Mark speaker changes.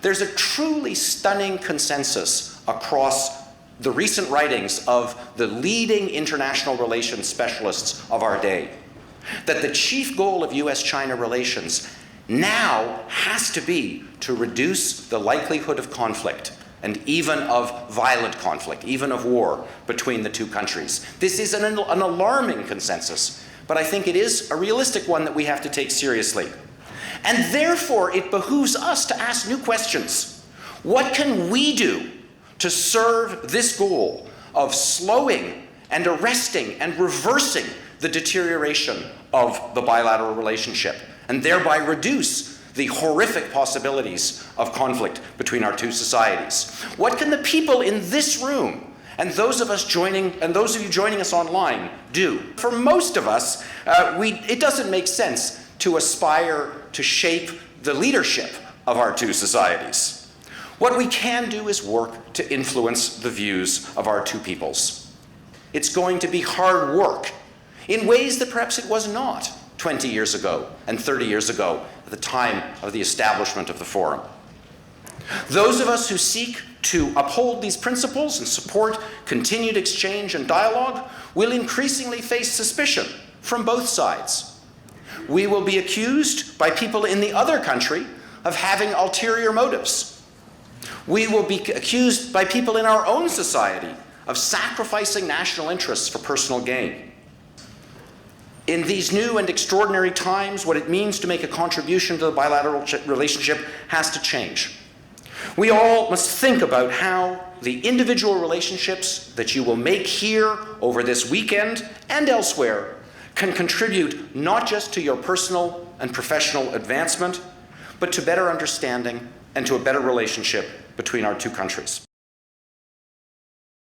Speaker 1: There's a truly stunning consensus across the recent writings of the leading international relations specialists of our day that the chief goal of US-China relations now has to be to reduce the likelihood of conflict, and even of violent conflict, even of war between the two countries. This is an alarming consensus, but I think it is a realistic one that we have to take seriously. And therefore, it behooves us to ask new questions. What can we do to serve this goal of slowing and arresting and reversing the deterioration of the bilateral relationship, and thereby reduce the horrific possibilities of conflict between our two societies? What can the people in this room and those of you joining us online do? For most of us, it doesn't make sense to aspire to shape the leadership of our two societies. What we can do is work to influence the views of our two peoples. It's going to be hard work in ways that perhaps it was not 20 years ago and 30 years ago at the time of the establishment of the Forum. Those of us who seek to uphold these principles and support continued exchange and dialogue will increasingly face suspicion from both sides. We will be accused by people in the other country of having ulterior motives. We will be accused by people in our own society of sacrificing national interests for personal gain. In these new and extraordinary times, what it means to make a contribution to the bilateral relationship has to change. We all must think about how the individual relationships that you will make here over this weekend and elsewhere can contribute not just to your personal and professional advancement, but to better understanding and to a better relationship between our two countries.